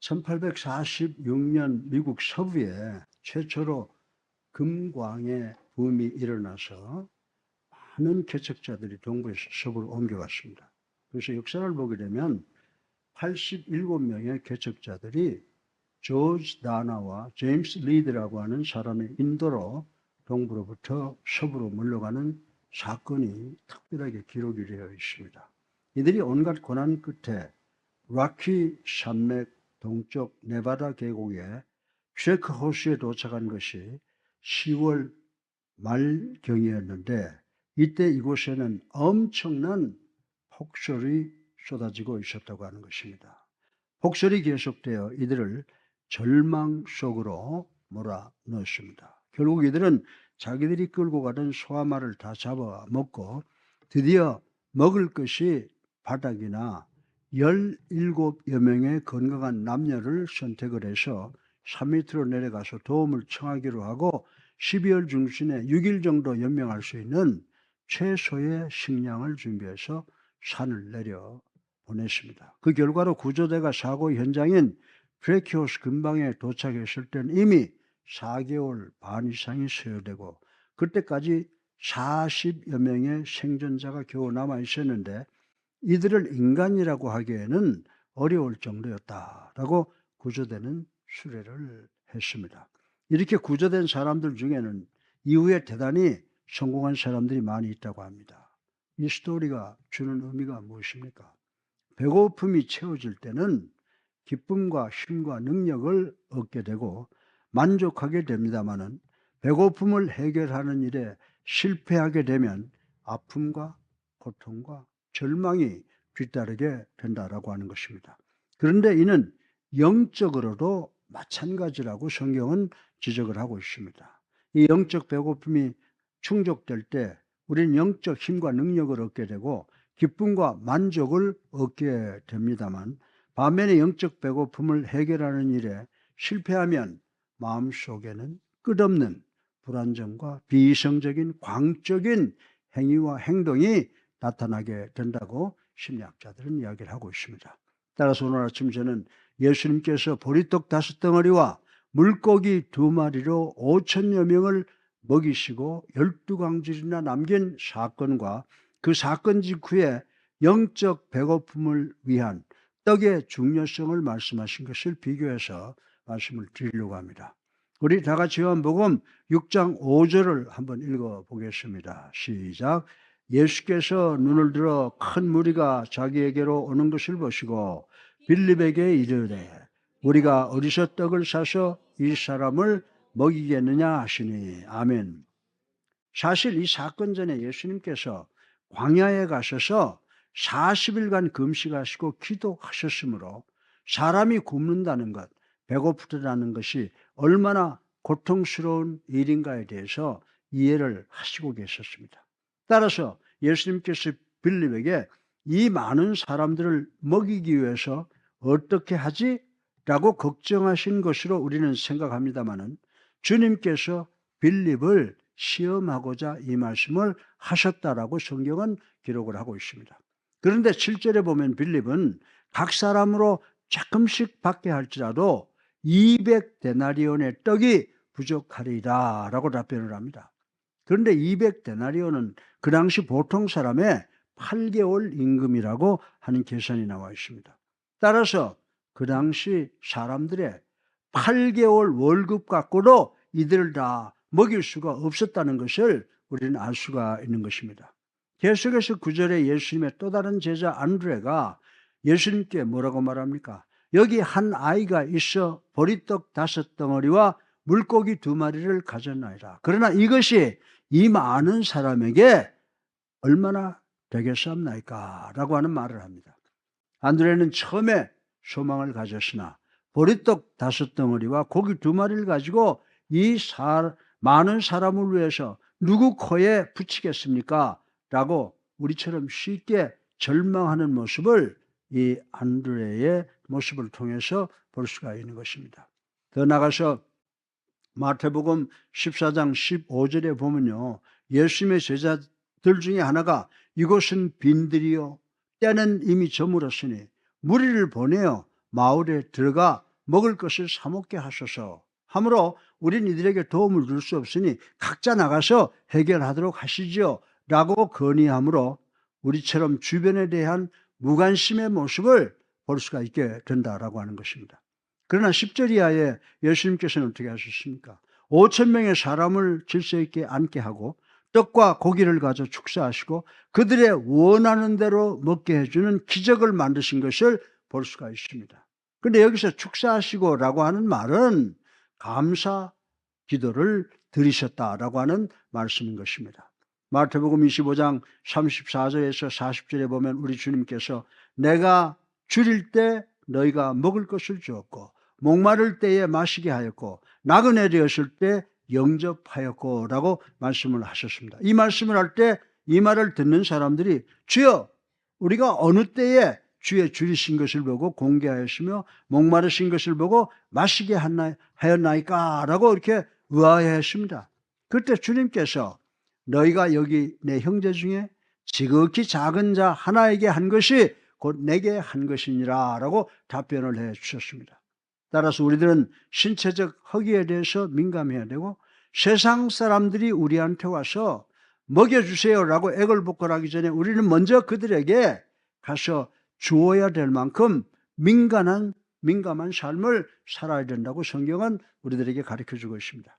1846년 미국 서부에 최초로 금광의 붐이 일어나서 많은 개척자들이 동부에서 서부로 옮겨갔습니다. 그래서 역사를 보게 되면 87명의 개척자들이 조지 다나와 제임스 리드라고 하는 사람의 인도로 동부로부터 서부로 물러가는 사건이 특별하게 기록이 되어 있습니다. 이들이 온갖 고난 끝에 락키 산맥 동쪽 네바다 계곡의 쉐크 호수에 도착한 것이 10월 말경이었는데, 이때 이곳에는 엄청난 폭설이 쏟아지고 있었다고 하는 것입니다. 폭설이 계속되어 이들을 절망 속으로 몰아넣었습니다. 결국 이들은 자기들이 끌고 가던 소아말을 다 잡아먹고 드디어 먹을 것이 바닥이나 17여 명의 건강한 남녀를 선택을 해서 산 밑으로 내려가서 도움을 청하기로 하고 12월 중순에 6일 정도 연명할 수 있는 최소의 식량을 준비해서 산을 내려 보냈습니다. 그 결과로 구조대가 사고 현장인 프레키오스 근방에 도착했을 때는 이미 4개월 반 이상이 소요되고 그때까지 40여 명의 생존자가 겨우 남아 있었는데 이들을 인간이라고 하기에는 어려울 정도였다라고 구조대는 수레를 했습니다. 이렇게 구조된 사람들 중에는 이후에 대단히 성공한 사람들이 많이 있다고 합니다. 이 스토리가 주는 의미가 무엇입니까? 배고픔이 채워질 때는 기쁨과 힘과 능력을 얻게 되고 만족하게 됩니다마는 배고픔을 해결하는 일에 실패하게 되면 아픔과 고통과 절망이 뒤따르게 된다라고 하는 것입니다. 그런데 이는 영적으로도 마찬가지라고 성경은 지적을 하고 있습니다. 이 영적 배고픔이 충족될 때 우리는 영적 힘과 능력을 얻게 되고 기쁨과 만족을 얻게 됩니다만, 반면에 영적 배고픔을 해결하는 일에 실패하면 마음속에는 끝없는 불안정과 비이성적인 광적인 행위와 행동이 나타나게 된다고 심리학자들은 이야기를 하고 있습니다. 따라서 오늘 아침 저는 예수님께서 보리떡 5덩어리와 물고기 2마리로 5천여 명을 먹이시고 12광질이나 남긴 사건과 그 사건 직후에 영적 배고픔을 위한 떡의 중요성을 말씀하신 것을 비교해서 말씀을 드리려고 합니다. 우리 다 같이 요한복음 6장 5절을 한번 읽어보겠습니다. 시작. 예수께서 눈을 들어 큰 무리가 자기에게로 오는 것을 보시고 빌립에게 이르되 우리가 어디서 떡을 사서 이 사람을 먹이겠느냐 하시니. 아멘. 사실 이 사건 전에 예수님께서 광야에 가셔서 40일간 금식하시고 기도하셨으므로 사람이 굶는다는 것, 배고프다는 것이 얼마나 고통스러운 일인가에 대해서 이해를 하시고 계셨습니다. 따라서 예수님께서 빌립에게 이 많은 사람들을 먹이기 위해서 어떻게 하지? 라고 걱정하신 것으로 우리는 생각합니다마는 주님께서 빌립을 시험하고자 이 말씀을 하셨다라고 성경은 기록을 하고 있습니다. 그런데 7절에 보면 빌립은 각 사람으로 조금씩 받게 할지라도 200데나리온의 떡이 부족하리라 라고 답변을 합니다. 그런데 200데나리온은 그 당시 보통 사람의 8개월 임금이라고 하는 계산이 나와 있습니다. 따라서 그 당시 사람들의 8개월 월급 갖고도 이들을 다 먹일 수가 없었다는 것을 우리는 알 수가 있는 것입니다. 계속해서 9절에 예수님의 또 다른 제자 안드레가 예수님께 뭐라고 말합니까? 여기 한 아이가 있어 보리떡 5덩어리와 물고기 2마리를 가졌나이다. 그러나 이것이 이 많은 사람에게 얼마나 되겠사옵나이까? 라고 하는 말을 합니다. 안드레는 처음에 소망을 가졌으나 보리떡 5덩어리와 고기 2마리를 가지고 이 많은 사람을 위해서 누구 코에 붙이겠습니까? 라고 우리처럼 쉽게 절망하는 모습을 이 안드레의 모습을 통해서 볼 수가 있는 것입니다. 더 나가서 마태복음 14장 15절에 보면요, 예수님의 제자들 중에 하나가 이곳은 빈들이요 때는 이미 저물었으니 무리를 보내어 마을에 들어가 먹을 것을 사 먹게 하소서. 하므로 우린 이들에게 도움을 줄 수 없으니 각자 나가서 해결하도록 하시지요 라고 건의하므로 우리처럼 주변에 대한 무관심의 모습을 볼 수가 있게 된다라고 하는 것입니다. 그러나 10절 이하에 예수님께서는 어떻게 하셨습니까? 5천 명의 사람을 질서 있게 앉게 하고 떡과 고기를 가져 축사하시고 그들의 원하는 대로 먹게 해주는 기적을 만드신 것을 볼 수가 있습니다. 그런데 여기서 축사하시고 라고 하는 말은 감사 기도를 드리셨다라고 하는 말씀인 것입니다. 마태복음 25장 34절에서 40절에 보면 우리 주님께서 내가 줄일 때 너희가 먹을 것을 주었고 목마를 때에 마시게 하였고 나그네 되었을 때 영접하였고 라고 말씀을 하셨습니다. 이 말씀을 할 때 이 말을 듣는 사람들이 주여 우리가 어느 때에 주의 줄이신 것을 보고 공개하였으며 목마르신 것을 보고 마시게 하였나이까 라고 이렇게 의아해했습니다. 그때 주님께서 너희가 여기 내 형제 중에 지극히 작은 자 하나에게 한 것이 곧 내게 한 것이니라 라고 답변을 해 주셨습니다. 따라서 우리들은 신체적 허기에 대해서 민감해야 되고 세상 사람들이 우리한테 와서 먹여주세요 라고 애걸복걸하기 전에 우리는 먼저 그들에게 가서 주어야 될 만큼 민감한 삶을 살아야 된다고 성경은 우리들에게 가르쳐주고 있습니다.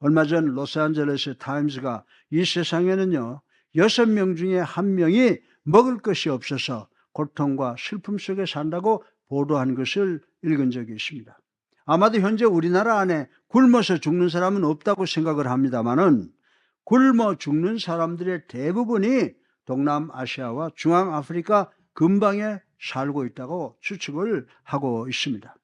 얼마 전 로스앤젤레스 타임즈가 이 세상에는요 6명 중에 1명이 먹을 것이 없어서 고통과 슬픔 속에 산다고 보도한 것을 읽은 적이 있습니다. 아마도 현재 우리나라 안에 굶어서 죽는 사람은 없다고 생각을 합니다만은 굶어 죽는 사람들의 대부분이 동남아시아와 중앙아프리카 근방에 살고 있다고 추측을 하고 있습니다.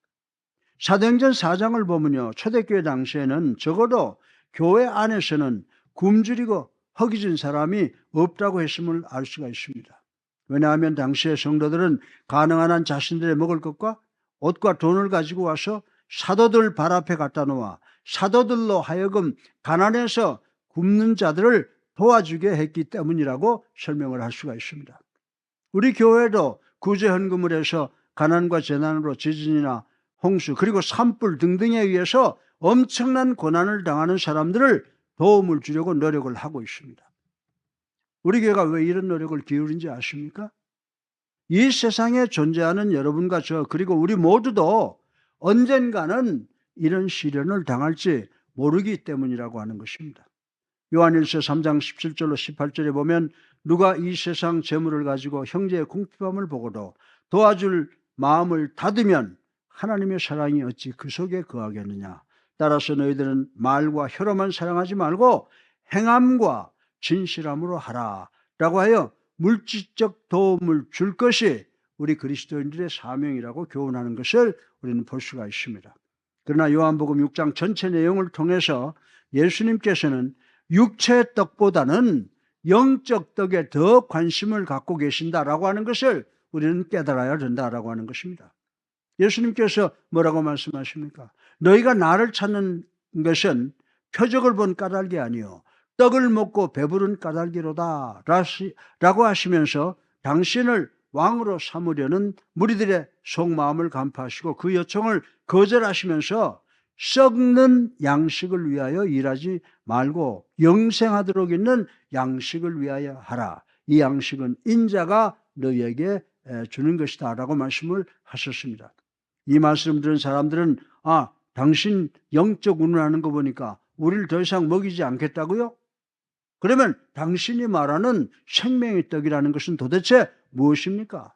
사도행전 4장을 보면요 초대교회 당시에는 적어도 교회 안에서는 굶주리고 허기진 사람이 없다고 했음을 알 수가 있습니다. 왜냐하면 당시의 성도들은 가능한 한 자신들의 먹을 것과 옷과 돈을 가지고 와서 사도들 발 앞에 갖다 놓아 사도들로 하여금 가난해서 굶는 자들을 도와주게 했기 때문이라고 설명을 할 수가 있습니다. 우리 교회도 구제헌금을 해서 가난과 재난으로 지진이나 홍수 그리고 산불 등등에 의해서 엄청난 고난을 당하는 사람들을 도움을 주려고 노력을 하고 있습니다. 우리 교회가 왜 이런 노력을 기울인지 아십니까? 이 세상에 존재하는 여러분과 저 그리고 우리 모두도 언젠가는 이런 시련을 당할지 모르기 때문이라고 하는 것입니다. 요한일서 3장 17절로 18절에 보면 누가 이 세상 재물을 가지고 형제의 궁핍함을 보고도 도와줄 마음을 닫으면 하나님의 사랑이 어찌 그 속에 거하겠느냐. 따라서 너희들은 말과 혀로만 사랑하지 말고 행함과 진실함으로 하라 라고 하여 물질적 도움을 줄 것이 우리 그리스도인들의 사명이라고 교훈하는 것을 우리는 볼 수가 있습니다. 그러나 요한복음 6장 전체 내용을 통해서 예수님께서는 육체의 떡보다는 영적 떡에 더 관심을 갖고 계신다라고 하는 것을 우리는 깨달아야 된다라고 하는 것입니다. 예수님께서 뭐라고 말씀하십니까? 너희가 나를 찾는 것은 표적을 본 까닭이 아니요 떡을 먹고 배부른 까닭이로다 라고 하시면서 당신을 왕으로 삼으려는 무리들의 속마음을 간파하시고 그 요청을 거절하시면서 썩는 양식을 위하여 일하지 말고 영생하도록 있는 양식을 위하여 하라. 이 양식은 인자가 너희에게 주는 것이다 라고 말씀을 하셨습니다. 이 말씀을 들은 사람들은 당신 영적 운운하는 거 보니까 우리를 더 이상 먹이지 않겠다고요? 그러면 당신이 말하는 생명의 떡이라는 것은 도대체 무엇입니까?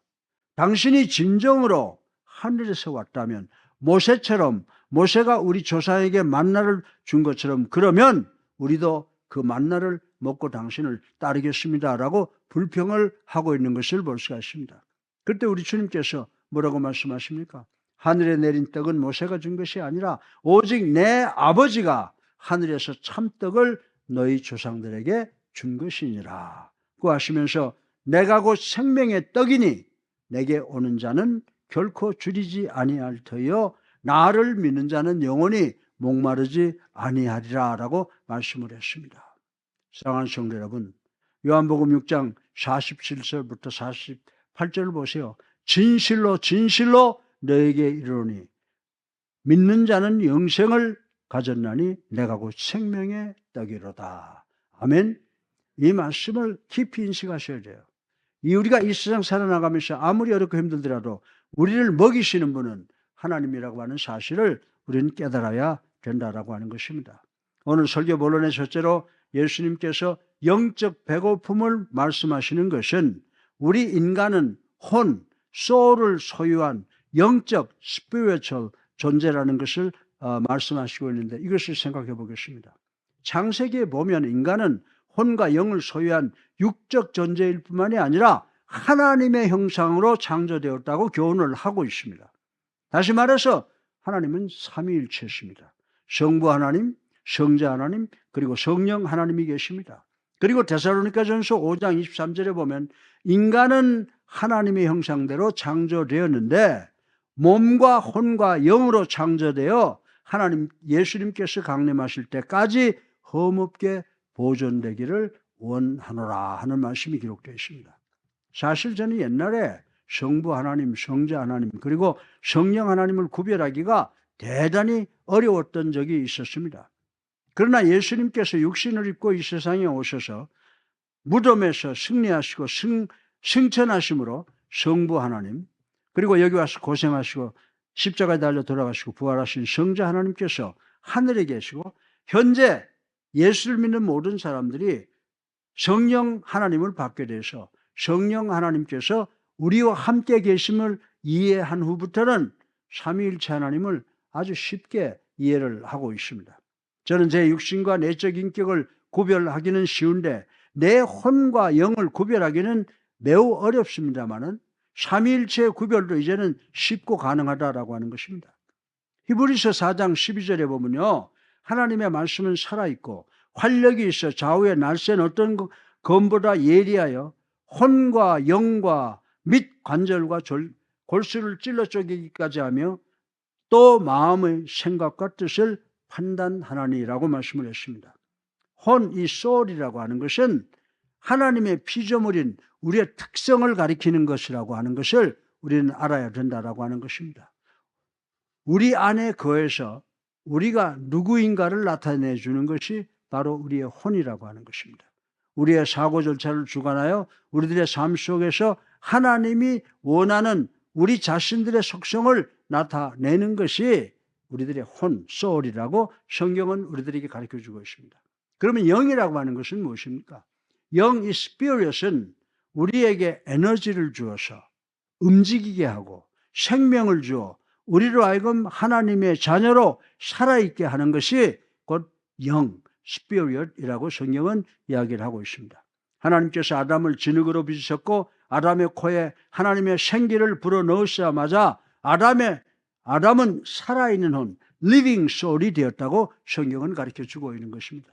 당신이 진정으로 하늘에서 왔다면 모세처럼 모세가 우리 조상에게 만나를 준 것처럼 그러면 우리도 그 만나를 먹고 당신을 따르겠습니다 라고 불평을 하고 있는 것을 볼 수가 있습니다. 그때 우리 주님께서 뭐라고 말씀하십니까? 하늘에 내린 떡은 모세가 준 것이 아니라 오직 내 아버지가 하늘에서 참떡을 너희 조상들에게 준 것이니라 고 하시면서 내가 곧 생명의 떡이니 내게 오는 자는 결코 줄이지 아니할 터이요 나를 믿는 자는 영원히 목마르지 아니하리라 라고 말씀을 했습니다. 사랑하는 성도 여러분, 요한복음 6장 47절부터 48절을 보세요. 진실로 진실로 너에게 이르노니 믿는 자는 영생을 가졌나니 내가 곧 생명의 떡이로다. 아멘. 이 말씀을 깊이 인식하셔야 돼요. 우리가 이 세상 살아나가면서 아무리 어렵고 힘들더라도 우리를 먹이시는 분은 하나님이라고 하는 사실을 우리는 깨달아야 된다라고 하는 것입니다. 오늘 설교 본론의 첫째로 예수님께서 영적 배고픔을 말씀하시는 것은 우리 인간은 혼, 소울을 소유한 영적 스피리추얼 존재라는 것을 말씀하시고 있는데 이것을 생각해 보겠습니다. 창세기에 보면 인간은 혼과 영을 소유한 육적 존재일 뿐만이 아니라 하나님의 형상으로 창조되었다고 교훈을 하고 있습니다. 다시 말해서 하나님은 삼위일체십니다. 성부 하나님, 성자 하나님, 그리고 성령 하나님이 계십니다. 그리고 데살로니가전서 5장 23절에 보면 인간은 하나님의 형상대로 창조되었는데 몸과 혼과 영으로 창조되어 하나님 예수님께서 강림하실 때까지 흠없게 보존되기를 원하노라 하는 말씀이 기록되어 있습니다. 사실 저는 옛날에 성부 하나님, 성자 하나님, 그리고 성령 하나님을 구별하기가 대단히 어려웠던 적이 있었습니다. 그러나 예수님께서 육신을 입고 이 세상에 오셔서 무덤에서 승리하시고 승천하심으로 성부 하나님, 그리고 여기 와서 고생하시고 십자가에 달려 돌아가시고 부활하신 성자 하나님께서 하늘에 계시고 현재 예수를 믿는 모든 사람들이 성령 하나님을 받게 돼서 성령 하나님께서 우리와 함께 계심을 이해한 후부터는 삼위일체 하나님을 아주 쉽게 이해를 하고 있습니다. 저는 제 육신과 내적 인격을 구별하기는 쉬운데 내 혼과 영을 구별하기는 매우 어렵습니다만은 삼위일체의 구별도 이제는 쉽고 가능하다라고 하는 것입니다. 히브리서 4장 12절에 보면요, 하나님의 말씀은 살아있고 활력이 있어 좌우의 날쌘 어떤 검보다 예리하여 혼과 영과 및 관절과 골수를 찔러 쪼개기까지 하며 또 마음의 생각과 뜻을 판단하나니라고 말씀을 했습니다. 혼, 이 soul이라고 하는 것은 하나님의 피조물인 우리의 특성을 가리키는 것이라고 하는 것을 우리는 알아야 된다라고 하는 것입니다. 우리 안에 거해서 우리가 누구인가를 나타내 주는 것이 바로 우리의 혼이라고 하는 것입니다. 우리의 사고 절차를 주관하여 우리들의 삶 속에서 하나님이 원하는 우리 자신들의 속성을 나타내는 것이 우리들의 혼, soul이라고 성경은 우리들에게 가르쳐주고 있습니다. 그러면 영이라고 하는 것은 무엇입니까? 영, 이 spirit은 우리에게 에너지를 주어서 움직이게 하고 생명을 주어 우리로 하여금 하나님의 자녀로 살아있게 하는 것이 곧 영, spirit이라고 성경은 이야기를 하고 있습니다. 하나님께서 아담을 진흙으로 빚으셨고 아담의 코에 하나님의 생기를 불어넣으시자마자 아담은 살아있는 혼, living soul이 되었다고 성경은 가르쳐주고 있는 것입니다.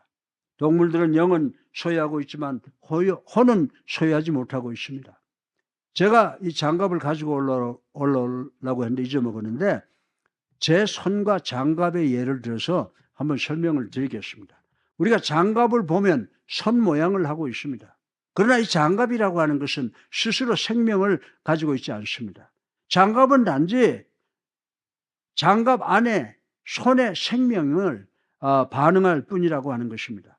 동물들은 영은 소유하고 있지만 혼은 소유하지 못하고 있습니다. 제가 이 장갑을 가지고 올라오려고 했는데 잊어먹었는데 제 손과 장갑의 예를 들어서 한번 설명을 드리겠습니다. 우리가 장갑을 보면 손 모양을 하고 있습니다. 그러나 이 장갑이라고 하는 것은 스스로 생명을 가지고 있지 않습니다. 장갑은 단지 장갑 안에 손의 생명을 반응할 뿐이라고 하는 것입니다.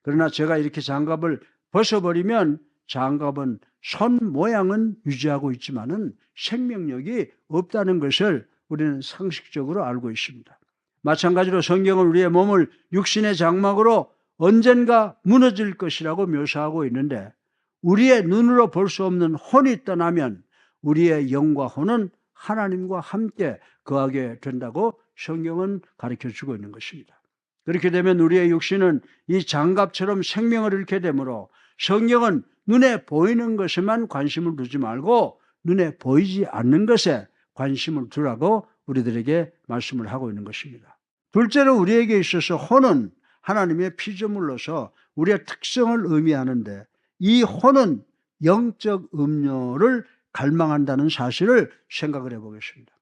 그러나 제가 이렇게 장갑을 벗어버리면 장갑은 손 모양은 유지하고 있지만은 생명력이 없다는 것을 우리는 상식적으로 알고 있습니다. 마찬가지로 성경은 우리의 몸을 육신의 장막으로 언젠가 무너질 것이라고 묘사하고 있는데 우리의 눈으로 볼 수 없는 혼이 떠나면 우리의 영과 혼은 하나님과 함께 거하게 된다고 성경은 가르쳐주고 있는 것입니다. 그렇게 되면 우리의 육신은 이 장갑처럼 생명을 잃게 되므로 성경은 눈에 보이는 것에만 관심을 두지 말고 눈에 보이지 않는 것에 관심을 두라고 우리들에게 말씀을 하고 있는 것입니다. 둘째로 우리에게 있어서 혼은 하나님의 피조물로서 우리의 특성을 의미하는데 이 혼은 영적 음료를 갈망한다는 사실을 생각을 해보겠습니다.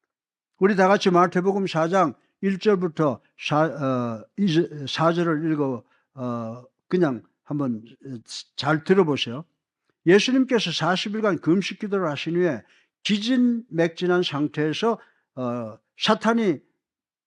우리 다 같이 마태복음 4장 1절부터 4절을 읽어 그냥 한번 잘 들어보세요. 예수님께서 40일간 금식 기도를 하신 후에 기진맥진한 상태에서 사탄이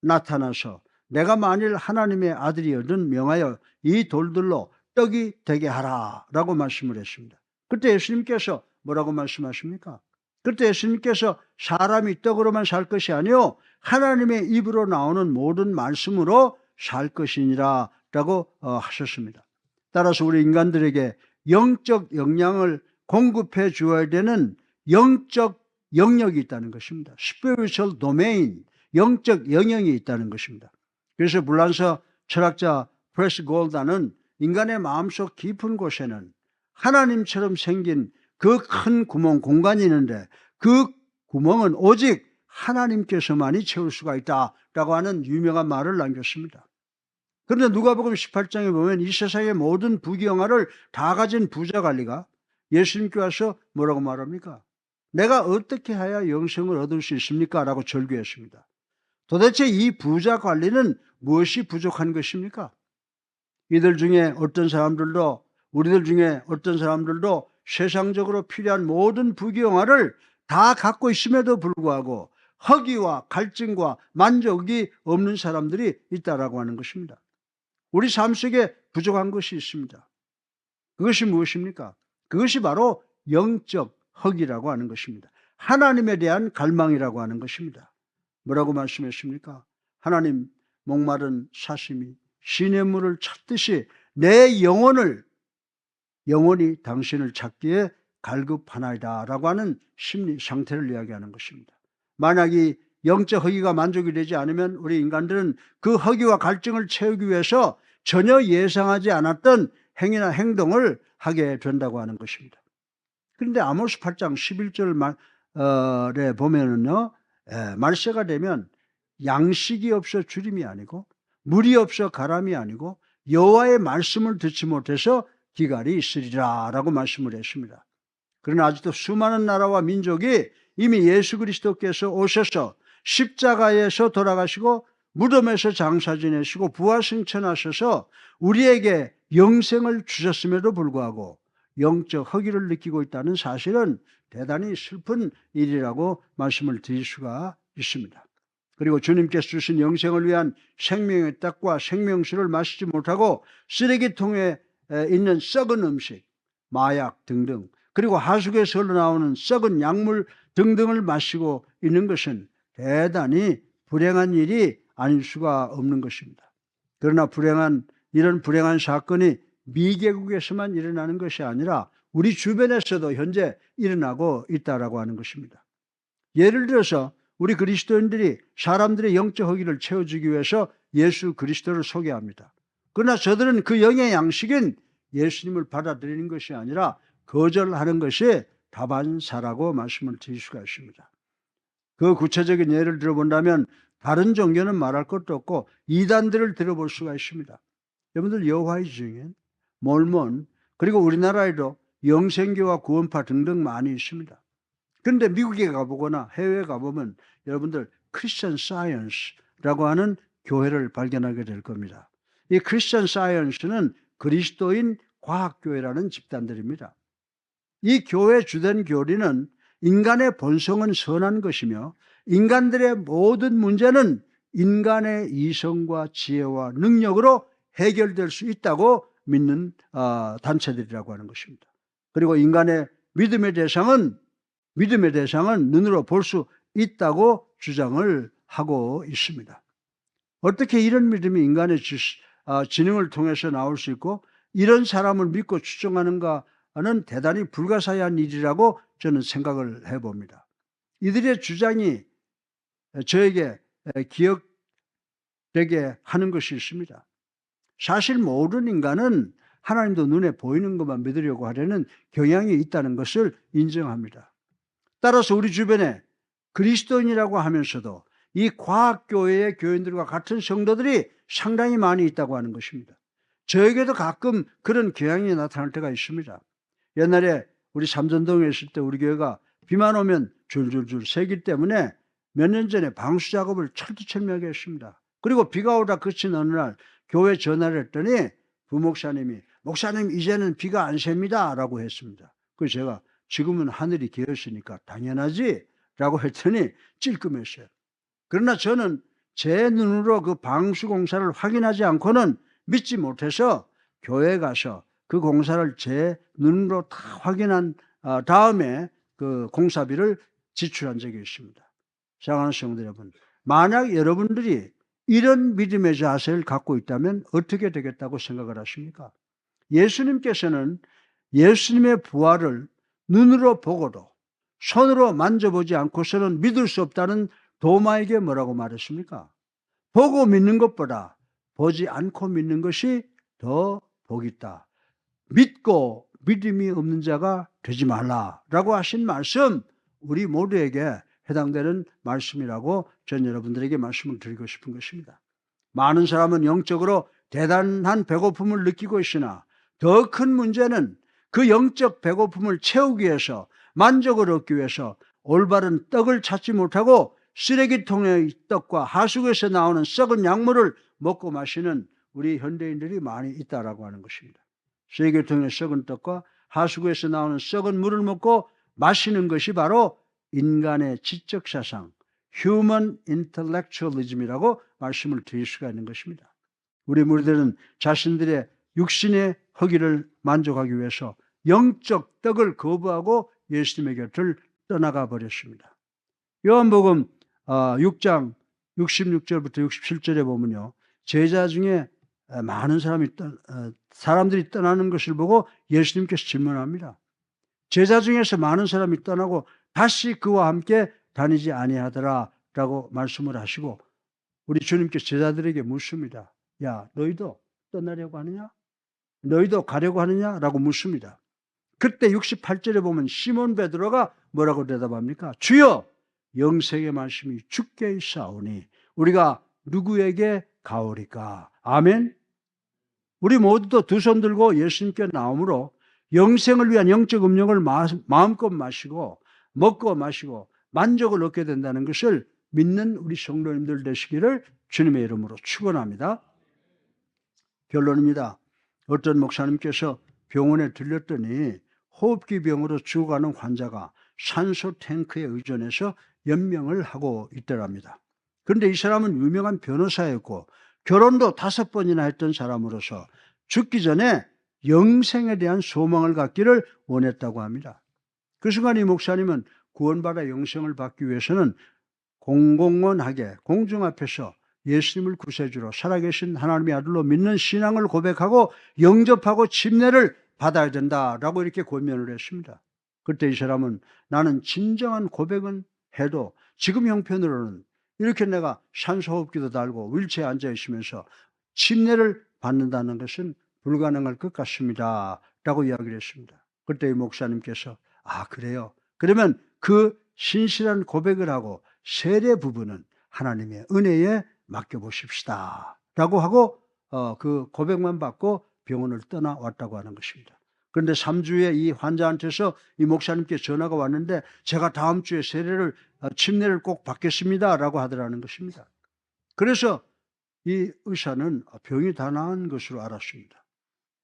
나타나서 내가 만일 하나님의 아들이거든 명하여 이 돌들로 떡이 되게 하라 라고 말씀을 했습니다. 그때 예수님께서 뭐라고 말씀하십니까? 그때 예수님께서 사람이 떡으로만 살 것이 아니요 하나님의 입으로 나오는 모든 말씀으로 살 것이니라 라고 하셨습니다. 따라서 우리 인간들에게 영적 영양을 공급해 주어야 되는 영적 영역이 있다는 것입니다. Spiritual domain, 영적 영역이 있다는 것입니다. 그래서 불란서 철학자 프레스 골다는 인간의 마음속 깊은 곳에는 하나님처럼 생긴 그 큰 구멍, 공간이 있는데 그 구멍은 오직 하나님께서만이 채울 수가 있다라고 하는 유명한 말을 남겼습니다. 그런데 누가복음 18장에 보면 이 세상의 모든 부귀영화를 다 가진 부자 관리가 예수님께 와서 뭐라고 말합니까? 내가 어떻게 해야 영생을 얻을 수 있습니까? 라고 절규했습니다. 도대체 이 부자 관리는 무엇이 부족한 것입니까? 이들 중에 어떤 사람들도, 우리들 중에 어떤 사람들도 세상적으로 필요한 모든 부귀영화를 다 갖고 있음에도 불구하고 허기와 갈증과 만족이 없는 사람들이 있다라고 하는 것입니다. 우리 삶 속에 부족한 것이 있습니다. 그것이 무엇입니까? 그것이 바로 영적 허기라고 하는 것입니다. 하나님에 대한 갈망이라고 하는 것입니다. 뭐라고 말씀했습니까? 하나님, 목마른 사슴이 시냇물을 찾듯이 내 영혼이 당신을 찾기에 갈급하나이다 라고 하는 심리 상태를 이야기하는 것입니다. 만약 이 영적 허기가 만족이 되지 않으면 우리 인간들은 그 허기와 갈증을 채우기 위해서 전혀 예상하지 않았던 행위나 행동을 하게 된다고 하는 것입니다. 그런데 아모스 8장 11절에 보면은요, 말세가 되면 양식이 없어 주림이 아니고 물이 없어 가람이 아니고 여호와의 말씀을 듣지 못해서 기갈이 있으리라 라고 말씀을 했습니다. 그러나 아직도 수많은 나라와 민족이 이미 예수 그리스도께서 오셔서 십자가에서 돌아가시고 무덤에서 장사 지내시고 부활승천하셔서 우리에게 영생을 주셨음에도 불구하고 영적 허기를 느끼고 있다는 사실은 대단히 슬픈 일이라고 말씀을 드릴 수가 있습니다. 그리고 주님께서 주신 영생을 위한 생명의 떡과 생명수를 마시지 못하고 쓰레기통에 있는 썩은 음식, 마약 등등, 그리고 하수구에서 흘러나오는 썩은 약물 등등을 마시고 있는 것은 대단히 불행한 일이 아닐 수가 없는 것입니다. 그러나 이런 불행한 사건이 미개국에서만 일어나는 것이 아니라 우리 주변에서도 현재 일어나고 있다라고 하는 것입니다. 예를 들어서 우리 그리스도인들이 사람들의 영적 허기를 채워주기 위해서 예수 그리스도를 소개합니다. 그러나 저들은 그 영의 양식인 예수님을 받아들이는 것이 아니라 거절하는 것이 다반사라고 말씀을 드릴 수가 있습니다. 그 구체적인 예를 들어본다면 다른 종교는 말할 것도 없고 이단들을 들어볼 수가 있습니다. 여러분들 여호와의 증인, 몰몬, 그리고 우리나라에도 영생교와 구원파 등등 많이 있습니다. 그런데 미국에 가보거나 해외에 가보면 여러분들 크리스천 사이언스라고 하는 교회를 발견하게 될 겁니다. 이 크리스천 사이언스는 그리스도인 과학교회라는 집단들입니다. 이 교회 주된 교리는 인간의 본성은 선한 것이며 인간들의 모든 문제는 인간의 이성과 지혜와 능력으로 해결될 수 있다고 믿는 단체들이라고 하는 것입니다. 그리고 인간의 믿음의 대상은 눈으로 볼 수 있다고 주장을 하고 있습니다. 어떻게 이런 믿음이 인간의 지능을 통해서 나올 수 있고 이런 사람을 믿고 추종하는가는 대단히 불가사의한 일이라고 저는 생각을 해봅니다. 이들의 주장이 저에게 기억되게 하는 것이 있습니다. 사실 모든 인간은 하나님도 눈에 보이는 것만 믿으려고 하려는 경향이 있다는 것을 인정합니다. 따라서 우리 주변에 그리스도인이라고 하면서도 이 과학교회의 교인들과 같은 성도들이 상당히 많이 있다고 하는 것입니다. 저에게도 가끔 그런 경향이 나타날 때가 있습니다. 옛날에 우리 삼전동에 있을 때 우리 교회가 비만 오면 줄줄줄 새기 때문에 몇 년 전에 방수 작업을 철두철미하게 했습니다. 그리고 비가 오다 그친 어느 날 교회 전화를 했더니 부목사님이 목사님 이제는 비가 안 셉니다 라고 했습니다. 그래서 제가 지금은 하늘이 개었으니까 당연하지 라고 했더니 찔끔했어요. 그러나 저는 제 눈으로 그 방수 공사를 확인하지 않고는 믿지 못해서 교회에 가서 그 공사를 제 눈으로 다 확인한 다음에 그 공사비를 지출한 적이 있습니다. 사랑하는 성도 여러분, 만약 여러분들이 이런 믿음의 자세를 갖고 있다면 어떻게 되겠다고 생각을 하십니까? 예수님께서는 예수님의 부활을 눈으로 보고도 손으로 만져보지 않고서는 믿을 수 없다는 도마에게 뭐라고 말했습니까? 보고 믿는 것보다 보지 않고 믿는 것이 더 복이 있다. 믿고 믿음이 없는 자가 되지 말라라고 하신 말씀, 우리 모두에게 해당되는 말씀이라고 전 여러분들에게 말씀을 드리고 싶은 것입니다. 많은 사람은 영적으로 대단한 배고픔을 느끼고 있으나 더 큰 문제는 그 영적 배고픔을 채우기 위해서, 만족을 얻기 위해서 올바른 떡을 찾지 못하고 쓰레기통의 떡과 하수구에서 나오는 썩은 약물을 먹고 마시는 우리 현대인들이 많이 있다라고 하는 것입니다. 쓰레기통의 썩은 떡과 하수구에서 나오는 썩은 물을 먹고 마시는 것이 바로 인간의 지적 사상, Human Intellectualism이라고 말씀을 드릴 수가 있는 것입니다. 우리 무리들은 자신들의 육신의 허기를 만족하기 위해서 영적 떡을 거부하고 예수님의 곁을 떠나가 버렸습니다. 요한복음 6장 66절부터 67절에 보면요, 제자 중에 많은 사람들이 떠나는 것을 보고 예수님께서 질문합니다. 제자 중에서 많은 사람이 떠나고 다시 그와 함께 다니지 아니하더라 라고 말씀을 하시고, 우리 주님께서 제자들에게 묻습니다. 야, 너희도 떠나려고 하느냐? 너희도 가려고 하느냐? 라고 묻습니다. 그때 68절에 보면 시몬 베드로가 뭐라고 대답합니까? 주여, 영생의 말씀이 주께 있사오니 우리가 누구에게 가오리까? 아멘. 우리 모두도 두 손 들고 예수님께 나오므로 영생을 위한 영적 음료를 마음껏 마시고 먹고 마시고 만족을 얻게 된다는 것을 믿는 우리 성도님들 되시기를 주님의 이름으로 축원합니다. 결론입니다. 어떤 목사님께서 병원에 들렸더니 호흡기 병으로 죽어가는 환자가 산소 탱크에 의존해서 연명을 하고 있더랍니다. 그런데 이 사람은 유명한 변호사였고 결혼도 5번이나 했던 사람으로서 죽기 전에 영생에 대한 소망을 갖기를 원했다고 합니다. 그 순간 이 목사님은 구원받아 영생을 받기 위해서는 공공연하게 공중 앞에서 예수님을 구세주로 살아계신 하나님의 아들로 믿는 신앙을 고백하고 영접하고 침례를 받아야 된다라고 이렇게 권면을 했습니다. 그때 이 사람은 나는 진정한 고백은 해도 지금 형편으로는 이렇게 내가 산소호흡기도 달고 윌체어에 앉아 있으면서 침례를 받는다는 것은 불가능할 것 같습니다 라고 이야기를 했습니다. 그때 이 목사님께서 그래요? 그러면 그 신실한 고백을 하고 세례 부분은 하나님의 은혜에 맡겨보십시다 라고 하고 그 고백만 받고 병원을 떠나왔다고 하는 것입니다. 그런데 3주에 이 환자한테서 이 목사님께 전화가 왔는데 제가 다음 주에 침례를 꼭 받겠습니다 라고 하더라는 것입니다. 그래서 이 의사는 병이 다 나은 것으로 알았습니다.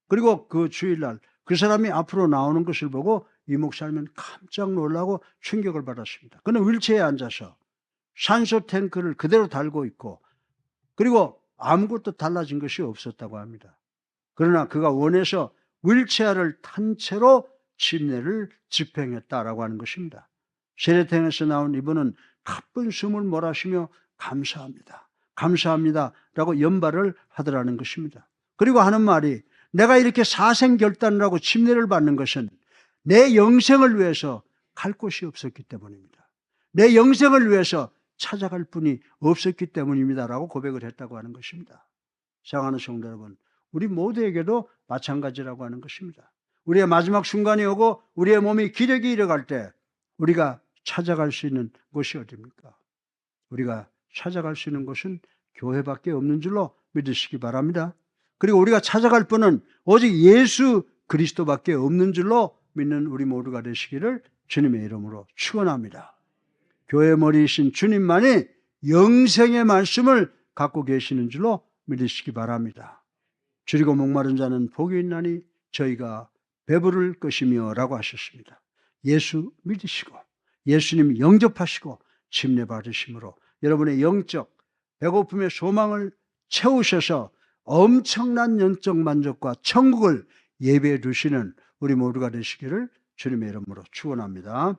그리고 그 주일날 그 사람이 앞으로 나오는 것을 보고 이 목사님은 깜짝 놀라고 충격을 받았습니다. 그는 휠체어에 앉아서 산소 탱크를 그대로 달고 있고 그리고 아무것도 달라진 것이 없었다고 합니다. 그러나 그가 원해서 휠체어를 탄 채로 침례를 집행했다라고 하는 것입니다. 세례탱에서 나온 이분은 가쁜 숨을 몰아쉬며 감사합니다. 감사합니다 라고 연발을 하더라는 것입니다. 그리고 하는 말이 내가 이렇게 사생결단을 하고 침례를 받는 것은 내 영생을 위해서 갈 곳이 없었기 때문입니다. 내 영생을 위해서 찾아갈 분이 없었기 때문입니다 라고 고백을 했다고 하는 것입니다. 사랑하는 성도 여러분, 우리 모두에게도 마찬가지라고 하는 것입니다. 우리의 마지막 순간이 오고 우리의 몸이 기력이 잃어갈 때 우리가 찾아갈 수 있는 곳이 어디입니까? 우리가 찾아갈 수 있는 곳은 교회밖에 없는 줄로 믿으시기 바랍니다. 그리고 우리가 찾아갈 분은 오직 예수 그리스도밖에 없는 줄로 믿는 우리 모두가 되시기를 주님의 이름으로 축원합니다. 교회 머리이신 주님만이 영생의 말씀을 갖고 계시는 줄로 믿으시기 바랍니다. 줄이고 목마른 자는 복이 있나니 저희가 배부를 것이며 라고 하셨습니다. 예수 믿으시고 예수님 영접하시고 침례 받으심으로 여러분의 영적 배고픔의 소망을 채우셔서 엄청난 영적 만족과 천국을 예배해 주시는 우리 모두가 되시기를 주님의 이름으로 축원합니다.